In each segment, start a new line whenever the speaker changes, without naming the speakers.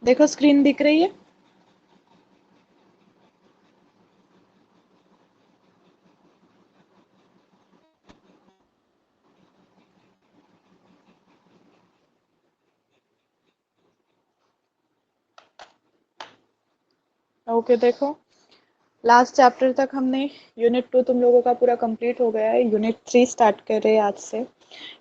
देखो स्क्रीन दिख रही है? ओके देखो, लास्ट चैप्टर तक हमने यूनिट 2 तुम लोगों का पूरा कंप्लीट हो गया है। यूनिट 3 स्टार्ट कर रहे हैं आज से।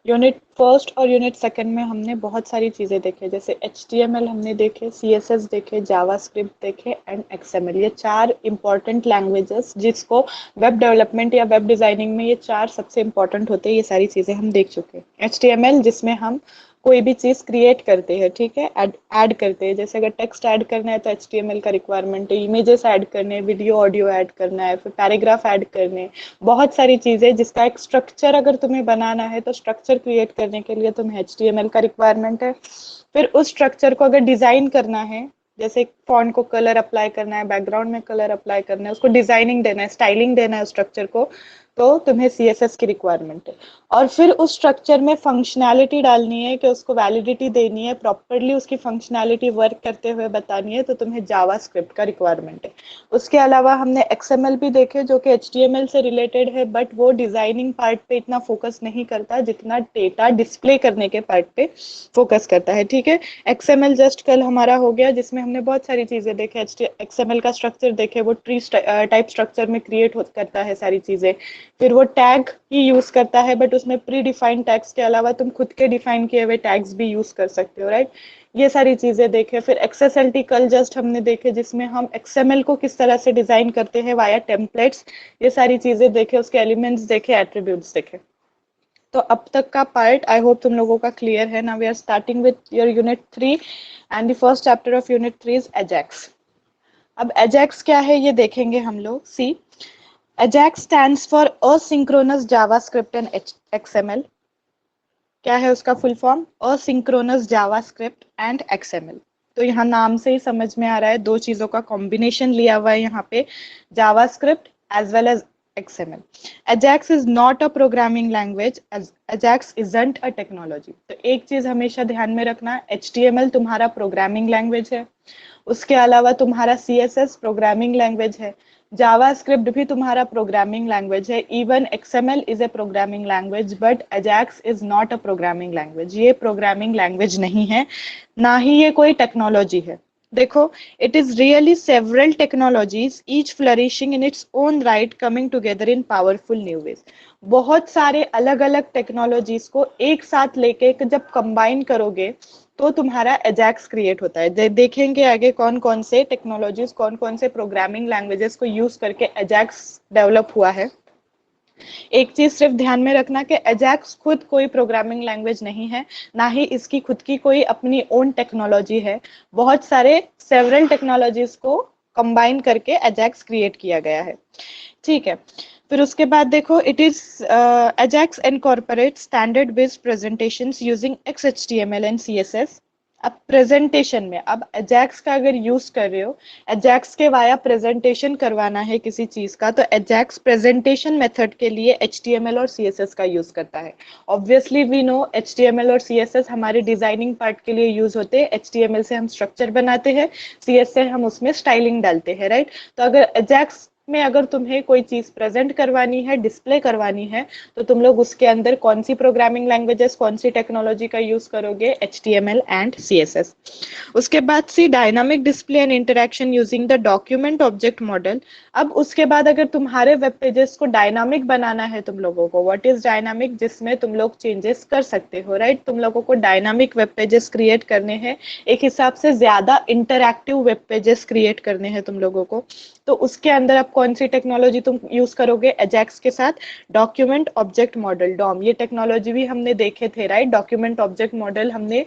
यूनिट फर्स्ट और यूनिट सेकंड में हमने बहुत सारी चीज़ें देखे, जैसे HTML हमने देखे, CSS देखे, जावास्क्रिप्ट देखे एंड XML। ये 4 इंपॉर्टेंट लैंग्वेजेस जिसको वेब डेवलपमेंट या वेब डिज़ाइनिंग में ये 4 सबसे इंपॉर्टेंट होते हैं, ये सारी चीज़ें हम देख चुके हैं। HTML जिसमें हम कोई भी चीज़ क्रिएट करते हैं, ठीक है, ऐड करते हैं। जैसे अगर टेक्स्ट ऐड करना है तो HTML का रिक्वायरमेंट है, इमेजेस ऐड करने, वीडियो ऑडियो ऐड करना है, फिर पैराग्राफ ऐड करने, बहुत सारी चीज़ें जिसका एक स्ट्रक्चर अगर तुम्हें बनाना है तो स्ट्रक्चर क्रिएट करने के लिए तुम्हें HTML का रिक्वायरमेंट है। फिर उस स्ट्रक्चर को अगर डिज़ाइन करना है, जैसे फॉन्ट को कलर अप्लाई करना है, बैकग्राउंड में कलर अप्लाई करना है, उसको डिजाइनिंग देना है, स्टाइलिंग देना है उस स्ट्रक्चर को, तो तुम्हें CSS की रिक्वायरमेंट है। और फिर उस स्ट्रक्चर में फंक्शनैलिटी डालनी है कि उसको वैलिडिटी देनी है, प्रॉपरली उसकी फंक्शनैलिटी वर्क करते हुए बतानी है, तो तुम्हें जावास्क्रिप्ट का रिक्वायरमेंट है। उसके अलावा हमने XML भी देखे जो कि HTML से रिलेटेड है, बट वो डिजाइनिंग पार्ट पे इतना फोकस नहीं करता जितना डेटा डिस्प्ले करने के पार्ट पे फोकस करता है, ठीक है। XML जस्ट कल हमारा हो गया जिसमें हमने बहुत सारी चीजें देखे, XML का स्ट्रक्चर देखे, वो ट्री टाइप स्ट्रक्चर में क्रिएट करता है सारी चीजें। फिर वो टैग ही यूज करता है, बट उसमें प्री डिफाइंड टैग्स के अलावा तुम खुद के डिफाइन किए हुए टैग्स भी यूज कर सकते हो, राइट। ये सारी चीजें देखे। फिर XSLT कल जस्ट हमने देखे जिसमें हम XML को किस तरह से डिजाइन करते हैं वाया टेम्पलेट्स। ये सारी चीजें देखे, उसके एलिमेंट्स देखे, एट्रीब्यूट्स देखे। तो अब तक का पार्ट आई होप तुम लोगों का क्लियर है। Now we are starting with your unit 3 and the first chapter of unit 3 is Ajax. अब एजेक्स क्या है ये देखेंगे हम लोग। सी, AJAX stands for Asynchronous JavaScript and XML। क्या है उसका full form? Asynchronous JavaScript and XML। तो यहाँ नाम से ही समझ में आ रहा है, दो चीजों का कॉम्बिनेशन लिया हुआ है यहाँ पे, JavaScript as well as XML। AJAX is not a programming language, as AJAX isn't a technology। तो एक चीज हमेशा ध्यान में रखना, HTML तुम्हारा प्रोग्रामिंग लैंग्वेज है, उसके अलावा तुम्हारा CSS प्रोग्रामिंग लैंग्वेज है, जावास्क्रिप्ट भी तुम्हारा प्रोग्रामिंग लैंग्वेज है, even XML is a programming language, but Ajax is not a programming language. ये प्रोग्रामिंग लैंग्वेज नहीं है, ना ही ये कोई टेक्नोलॉजी है। देखो, it is really several technologies each flourishing in its own right coming together in powerful new ways. बहुत सारे अलग अलग टेक्नोलॉजीज को एक साथ लेके जब कंबाइन करोगे तो तुम्हारा एजैक्स क्रिएट होता है। देखेंगे आगे कौन कौन से टेक्नोलॉजीज, कौन कौन से प्रोग्रामिंग लैंग्वेजेस को यूज करके एजैक्स डेवलप हुआ है। एक चीज सिर्फ ध्यान में रखना कि एजैक्स खुद कोई प्रोग्रामिंग लैंग्वेज नहीं है, ना ही इसकी खुद की कोई अपनी ओन टेक्नोलॉजी है। बहुत सारे सेवरल टेक्नोलॉजीज को कंबाइन करके एजैक्स क्रिएट किया गया है, ठीक है। फिर उसके बाद देखो, it is Ajax incorporate standard based presentations using XHTML and CSS। अब प्रेजेंटेशन में, अब अजैक्स का अगर यूज कर रहे हो, अजैक्स के वाया प्रेजेंटेशन करवाना है किसी चीज का, तो अजैक्स प्रेजेंटेशन मेथड के लिए HTML और CSS का यूज करता है। ऑब्वियसली वी नो HTML और CSS हमारे डिजाइनिंग पार्ट के लिए यूज होते हैं। HTML से हम स्ट्रक्चर बनाते हैं, CS से हम उसमें स्टाइलिंग डालते हैं, राइट। तो अगर अजैक्स में अगर तुम्हें कोई चीज प्रेजेंट करवानी है, डिस्प्ले करवानी है, तो तुम लोग उसके अंदर कौन सी प्रोग्रामिंग लैंग्वेजेस, कौन सी टेक्नोलॉजी का यूज करोगे? HTML and CSS। उसके बाद C, dynamic display and interaction using the document object model. अब उसके बाद अगर तुम्हारे वेब पेजेस को डायनामिक बनाना है तुम लोगों को, व्हाट इज डायनामिक? जिसमें तुम लोग चेंजेस कर सकते हो, राइट। तुम लोगों को डायनामिक वेब पेजेस क्रिएट करने हैं, एक हिसाब से ज्यादा इंटरैक्टिव वेब पेजेस क्रिएट करने हैं तुम लोगों को। तो उसके अंदर अब कौन सी टेक्नोलॉजी तुम यूज करोगे अजैक्स के साथ? Document object model, DOM. ये टेक्नोलॉजी भी हमने देखे थे, राइट। डॉक्यूमेंट ऑब्जेक्ट मॉडल हमने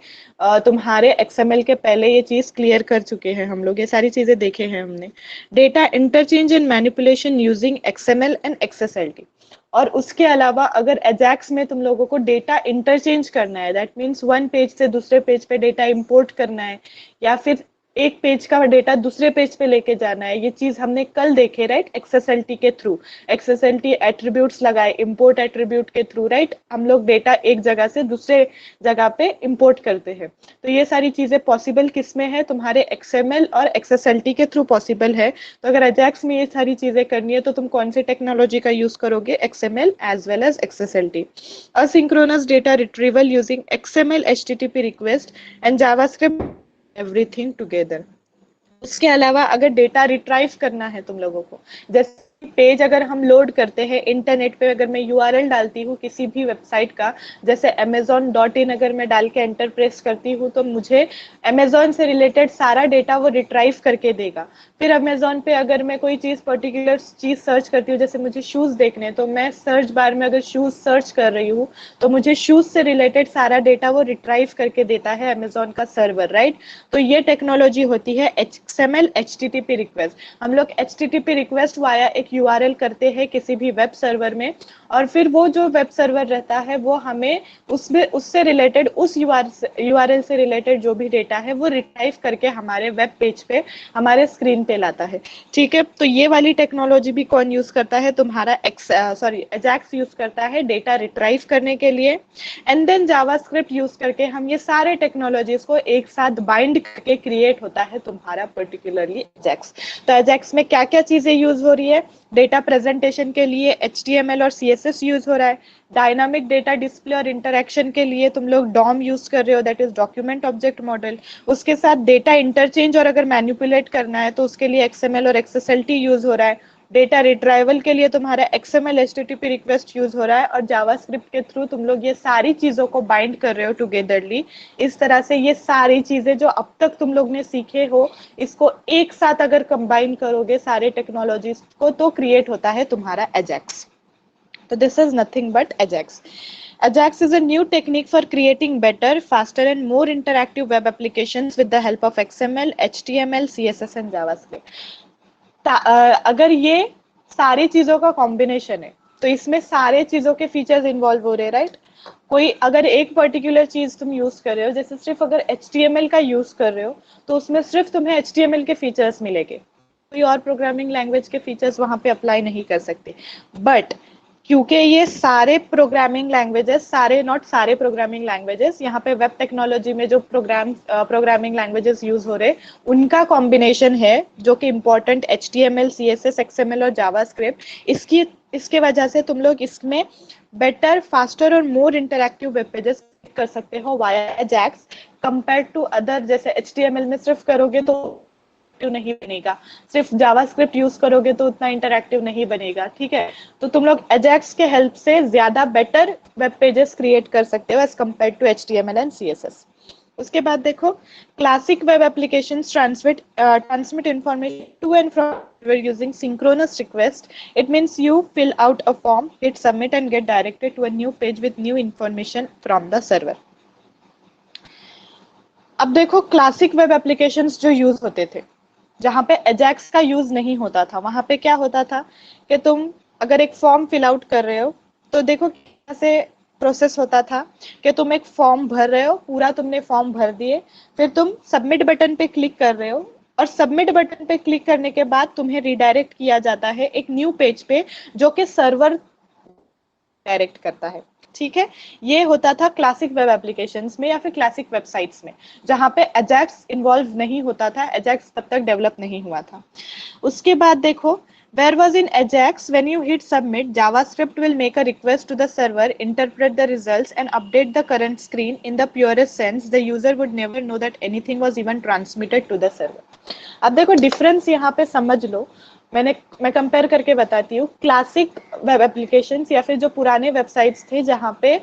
तुम्हारे XML के पहले ये चीज क्लियर कर चुके हैं हम लोग, ये सारी चीजें देखे हैं हमने। Data interchange and manipulation using XML and XSLT। और उसके अलावा अगर अजैक्स में तुम लोगों को डेटा इंटरचेंज करना है, दैट मीन्स वन पेज से दूसरे पेज पे डेटा इंपोर्ट करना है, या फिर एक पेज का डेटा दूसरे पेज पे लेके जाना है, ये चीज हमने कल देखे, राइट, एक्सेसएलटी के थ्रू। एक्सेसएलटी एट्रीब्यूट्स लगाए इंपोर्ट एट्रीब्यूट के थ्रू, राइट, हम लोग डेटा एक जगह से दूसरे जगह पे इंपोर्ट करते हैं। तो ये सारी चीजें पॉसिबल किस में है, तुम्हारे एक्सएमएल और एक्सेसएलटी के थ्रू पॉसिबल है। तो अगर अजैक्स में ये सारी चीजें करनी है तो तुम कौन सी टेक्नोलॉजी का यूज करोगे, XML as well as XSLT. asynchronous data retrieval using XML HTTP request and JavaScript, everything together। उसके अलावा अगर डेटा रिट्राइव करना है तुम लोगों को, जैसे पेज अगर हम लोड करते हैं इंटरनेट पे, अगर मैं यूआरएल डालती हूँ किसी भी वेबसाइट का, जैसे amazon.in अगर मैं डाल के एंटर प्रेस करती हूँ तो मुझे अमेजोन से रिलेटेड सारा डेटा वो रिट्राइव करके देगा। फिर अमेजोन पे अगर मैं कोई चीज पर्टिकुलर चीज सर्च करती हूँ, जैसे मुझे शूज देखने, तो मैं सर्च बार में अगर शूज सर्च कर रही हूँ तो मुझे शूज से रिलेटेड सारा डेटा वो रिट्राइव करके देता है अमेजोन का सर्वर, राइट। तो ये टेक्नोलॉजी होती है XML HTTP रिक्वेस्ट। हम लोग HTTP रिक्वेस्ट वाया एक URL करते हैं किसी भी वेब सर्वर में, और फिर वो जो वेब सर्वर रहता है वो हमें उसमें उससे रिलेटेड उस URL से रिलेटेड जो भी डेटा है वो रिट्राइव करके हमारे वेब पेज पे हमारे स्क्रीन पे लाता है। ठीक है, तो ये वाली टेक्नोलॉजी भी कौन यूज करता है, तुम्हारा अजैक्स यूज करता है डेटा रिट्राइव करने के लिए। एंड देन जावास्क्रिप्ट यूज करके हम ये सारे टेक्नोलॉजीज को एक साथ बाइंड करके क्रिएट होता है तुम्हारा पर्टिकुलरली अजैक्स। तो अजैक्स में क्या क्या चीजें यूज हो रही है, डेटा प्रेजेंटेशन के लिए HTML और CSS यूज हो रहा है, डायनामिक डेटा डिस्प्ले और इंटरेक्शन के लिए तुम लोग डॉम यूज कर रहे हो, that is document object model. उसके साथ डेटा इंटरचेंज और अगर मैनिपुलेट करना है तो उसके लिए XML और XSLT यूज हो रहा है। डेटा रिट्राइवल के लिए तुम्हारा XML HTTP रिक्वेस्ट यूज हो रहा है, और जावास्क्रिप्ट के थ्रू तुम लोग ये सारी चीजों को बाइंड कर रहे हो टुगेदरली। इस तरह से ये सारी चीजें जो अब तक तुम लोग ने सीखे हो, इसको एक साथ अगर कंबाइन करोगे सारे टेक्नोलॉजीज को, तो क्रिएट होता है तुम्हारा अजैक्स। तो this is nothing but Ajax. Ajax is a new technique for creating better, faster and more interactive web applications with the help of XML, HTML, CSS and JavaScript। अगर ये सारी चीजों का कॉम्बिनेशन है तो इसमें सारे चीजों के फीचर्स इन्वॉल्व हो रहे हैं, राइट। कोई अगर एक पर्टिकुलर चीज तुम यूज कर रहे हो, जैसे सिर्फ अगर HTML का यूज कर रहे हो तो उसमें सिर्फ तुम्हें HTML के फीचर्स मिलेंगे, कोई और प्रोग्रामिंग लैंग्वेज के फीचर्स वहां पे अप्लाई नहीं कर सकते। बट क्योंकि ये सारे प्रोग्रामिंग लैंग्वेजेस, सारे नॉट सारे प्रोग्रामिंग लैंग्वेजेस, यहाँ पे वेब टेक्नोलॉजी में जो प्रोग्रामिंग लैंग्वेजेस यूज हो रहे उनका कॉम्बिनेशन है, जो कि इम्पोर्टेंट HTML, CSS, XML और जावास्क्रिप्ट। इसके वजह से तुम लोग इसमें बेटर, फास्टर और मोर इंटरैक्टिव वेब पेजेस कर सकते हो via Ajax, compare to other. जैसे HTML में सिर्फ करोगे तो नहीं बनेगा, सिर्फ जावास्क्रिप्ट यूज करोगे तो उतना इंटरैक्टिव नहीं बनेगा, ठीक है। तो तुम लोग अजैक्स के हेल्प से ज्यादा बेटर वेब पेजेस क्रिएट कर सकते हो as compare to HTML and CSS। उसके बाद देखो, classic web applications transmit information to and from server using synchronous request. It means you fill out a form, hit submit and get directed to a new page with new information from the server। अब देखो, classic web applications जो use होते थे, जहां पे Ajax का use नहीं होता था, वहां पे क्या होता था कि तुम अगर एक फॉर्म फिल आउट कर रहे हो तो देखो कैसे प्रोसेस होता था कि तुम एक फॉर्म भर रहे हो, पूरा तुमने फॉर्म भर दिए, फिर तुम सबमिट बटन पे क्लिक कर रहे हो, और सबमिट बटन पे क्लिक करने के बाद तुम्हें रिडायरेक्ट किया जाता है एक न्यू पेज पे, जो कि सर्वर डायरेक्ट करता है, ठीक है। ये होता था क्लासिक वेब एप्लीकेशंस में या फिर क्लासिक वेबसाइट्स में, जहां पे अजैक्स इन्वॉल्व नहीं होता था, अजैक्स तब तक डेवलप नहीं हुआ था। उसके बाद देखो, whereas in Ajax, when you hit submit, JavaScript will make a request to the server, interpret the results and update the current screen. In the purest sense, the user would never know that anything was even transmitted to the server। अब देखो difference यहाँ पे समझ लो, मैं compare करके बताती हूँ। Classic web applications या फिर जो पुराने वेबसाइट्स थे जहाँ पे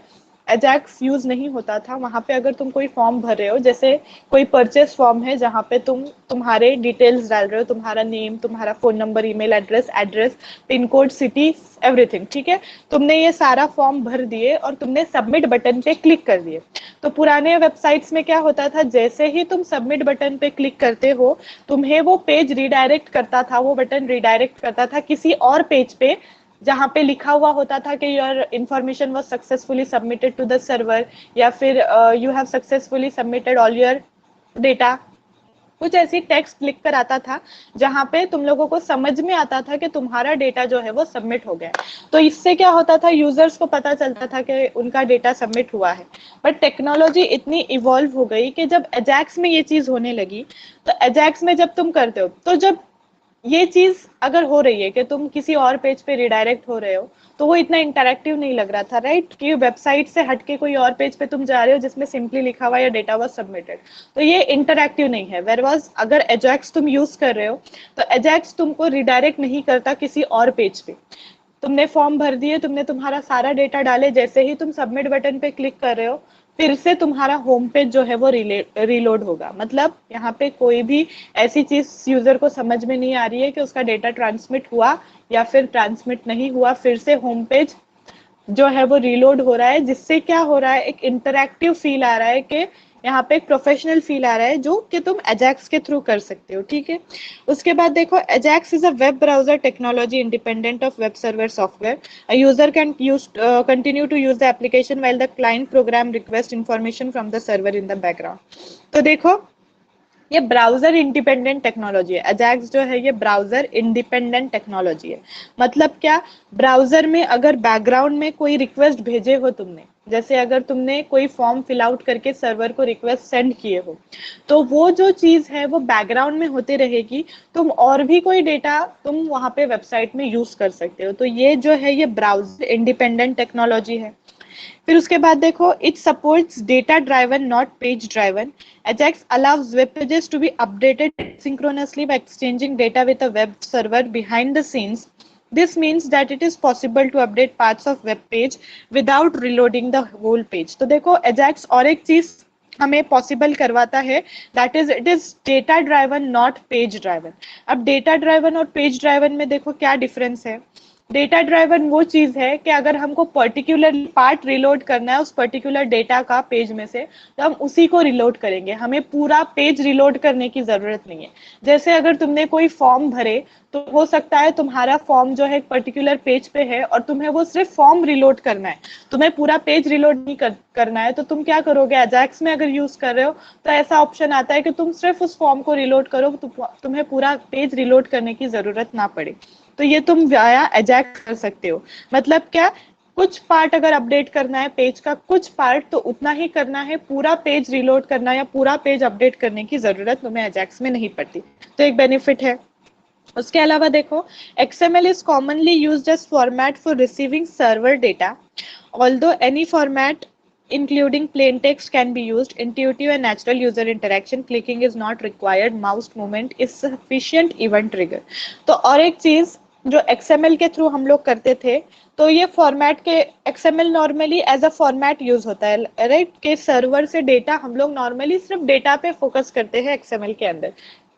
अजैक्स यूज नहीं होता था, वहां पे अगर तुम कोई फॉर्म भर रहे हो, जैसे कोई परचेस फॉर्म है जहाँ पे तुम तुम्हारे डिटेल्स डाल रहे हो, तुम्हारा नेम, तुम्हारा phone number, email address, pin code, city, everything, ठीक है। तुमने ये सारा फॉर्म भर दिए और तुमने सबमिट बटन पे क्लिक कर दिए। तो पुराने वेबसाइट्स में क्या होता था, जैसे ही तुम सबमिट बटन पे क्लिक करते हो, तुम्हें वो पेज रिडायरेक्ट करता था, वो बटन रिडायरेक्ट करता था किसी और पेज पे, जहां पे लिखा हुआ होता था कि your information was successfully submitted to the server, या फिर you have successfully submitted all your data, कुछ ऐसी टेक्स्ट लिख कर आता था जहां पे तुम लोगों को समझ में आता था कि तुम्हारा डेटा जो है वो सबमिट हो गया है। तो इससे क्या होता था, यूजर्स को पता चलता था कि उनका डेटा सबमिट हुआ है। बट टेक्नोलॉजी इतनी इवॉल्व हो गई कि जब एजैक्स में ये चीज होने लगी, तो एजैक्स में जब तुम करते हो, तो जब ये चीज अगर हो रही है कि तुम किसी और पेज पे रिडायरेक्ट हो रहे हो, तो वो इतना इंटरेक्टिव नहीं लग रहा था, राइट? कि वेबसाइट से हटके कोई और पेज पे तुम जा रहे हो जिसमें सिंपली लिखा हुआ या डेटा वाज सबमिटेड, तो ये इंटरेक्टिव नहीं है। वेर वॉज अगर एजैक्स तुम यूज कर रहे हो, तो एजैक्स तुमको रिडायरेक्ट नहीं करता किसी और पेज पे। तुमने फॉर्म भर दिए, तुमने तुम्हारा सारा डेटा डाले, जैसे ही तुम सबमिट बटन पे क्लिक कर रहे हो, फिर से तुम्हारा होम पेज जो है वो रिलोड होगा। मतलब यहाँ पे कोई भी ऐसी चीज यूजर को समझ में नहीं आ रही है कि उसका डेटा ट्रांसमिट हुआ या फिर ट्रांसमिट नहीं हुआ। फिर से होम पेज जो है वो रीलोड हो रहा है, जिससे क्या हो रहा है, एक इंटरैक्टिव फील आ रहा है कि यहाँ पे एक प्रोफेशनल फील आ रहा है जो कि तुम एजैक्स के थ्रू कर सकते हो, ठीक है। उसके बाद देखो, Ajax is a web browser technology independent of web server software. A user can use continue to use the application while the client program request information from the server in the background. तो देखो, ये browser independent technology है। Ajax जो है ये browser independent technology है। मतलब क्या, ब्राउजर में अगर बैकग्राउंड में कोई रिक्वेस्ट भेजे हो तुमने, जैसे अगर तुमने कोई फॉर्म फिल आउट करके सर्वर को रिक्वेस्ट सेंड किए हो, तो वो जो चीज है वो बैकग्राउंड में होती रहेगी। तुम और भी कोई डेटा तुम वहां पे वेबसाइट में यूज कर सकते हो। तो ये जो है ये ब्राउजर इंडिपेंडेंट टेक्नोलॉजी है। फिर उसके बाद देखो, it supports data driven not page driven. Ajax allows web pages to be updated synchronously by exchanging data with a web server behind the scenes. This means that it is possible to update parts of web page without reloading the whole page. तो देखो, Ajax और एक चीज हमें possible करवाता है, that is it is data driven not page driven. अब data driven और पेज ड्राइवन में देखो क्या डिफरेंस है। डेटा ड्राइवन वो चीज है कि अगर हमको पर्टिकुलर पार्ट रिलोड करना है उस पर्टिकुलर डेटा का पेज में से, तो हम उसी को रिलोड करेंगे, हमें पूरा पेज रिलोड करने की जरूरत नहीं है। जैसे अगर तुमने कोई फॉर्म भरे, तो हो सकता है तुम्हारा फॉर्म जो है एक पर्टिकुलर पेज पे है और तुम्हें वो सिर्फ फॉर्म रिलोड करना है, तुम्हें पूरा पेज रिलोड नहीं करना है। तो तुम क्या करोगे, अजैक्स में अगर यूज कर रहे हो तो ऐसा ऑप्शन आता है कि तुम सिर्फ उस फॉर्म को रिलोड करो, तुम्हें पूरा पेज रिलोड करने की जरूरत ना पड़े। तो ये तुम वाया एजैक्स कर सकते हो। मतलब क्या, कुछ पार्ट अगर अपडेट करना है पेज का, कुछ पार्ट तो उतना ही करना है, पूरा पेज रिलोड करना या पूरा पेज अपडेट करने की जरूरत तुम्हें एजैक्स में नहीं पड़ती। तो एक बेनिफिट है। उसके अलावा देखो, XML is commonly used as format for receiving server data. Although any format including plain text can be used, intuitive and natural user interaction, clicking is not required, mouse movement is sufficient event trigger. तो और एक चीज जो XML के through हम लोग करते थे, तो ये फॉर्मेट के XML normally as a format use होता है, राइट? के सर्वर से डेटा हम लोग नॉर्मली सिर्फ डेटा पे फोकस करते हैं, XML के अंदर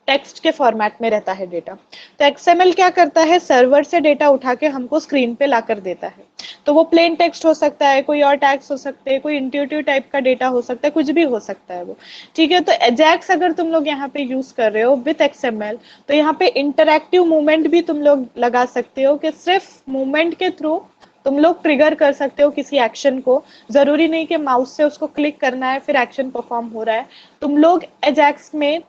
टेक्स्ट के फॉर्मेट में रहता है डेटा। तो XML क्या करता है, सर्वर से डेटा उठा के हमको स्क्रीन पे लाकर देता है। तो वो प्लेन टेक्स्ट हो सकता है, कोई और टैग्स हो सकते हैं, कोई इंट्यूटिव टाइप का डेटा हो सकता है, कुछ भी हो सकता है वो, ठीक है। तो एजैक्स अगर तुम लोग यहाँ पे यूज कर रहे हो विथ XML, तो यहाँ पे इंटरैक्टिव मूवमेंट भी तुम लोग लगा सकते हो कि सिर्फ मूवमेंट के थ्रू तुम लोग ट्रिगर कर सकते हो किसी एक्शन को। जरूरी नहीं कि माउस से उसको क्लिक करना है फिर एक्शन परफॉर्म हो रहा है। तुम लोग एजैक्स में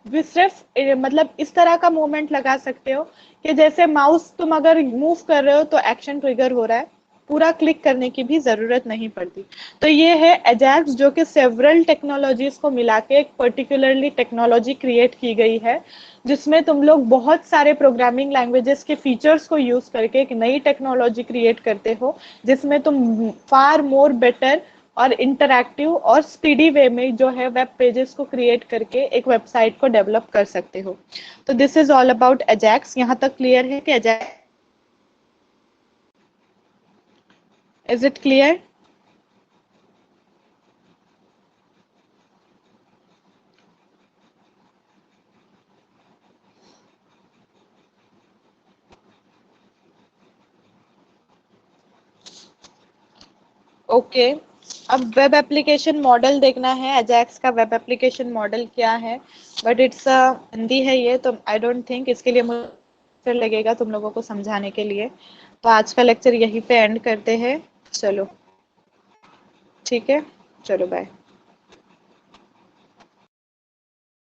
भी सिर्फ मतलब इस तरह का मूवमेंट लगा सकते हो कि जैसे माउस तुम अगर मूव कर रहे हो तो एक्शन ट्रिगर हो रहा है, पूरा क्लिक करने की भी जरूरत नहीं पड़ती। तो ये है एजैक्स, जो कि सेवरल टेक्नोलॉजीज को मिला के एक पर्टिकुलरली टेक्नोलॉजी क्रिएट की गई है, जिसमें तुम लोग बहुत सारे प्रोग्रामिंग लैंग्वेजेस के फीचर्स को यूज करके एक नई टेक्नोलॉजी क्रिएट करते हो, जिसमें तुम फार मोर बेटर और इंटरैक्टिव और स्पीडी वे में जो है वेब पेजेस को क्रिएट करके एक वेबसाइट को डेवलप कर सकते हो। तो this is all about Ajax. यहाँ तक क्लियर है कि Ajax, is it clear? Okay, अब वेब एप्लीकेशन मॉडल देखना है, अजैक्स का वेब एप्लीकेशन मॉडल क्या है। बट इट्स हिंदी है ये, तो आई डोंट थिंक इसके लिए मुझे फिर लगेगा तुम लोगों को समझाने के लिए। तो आज का लेक्चर यहीं पे एंड करते हैं। चलो ठीक है, चलो बाय।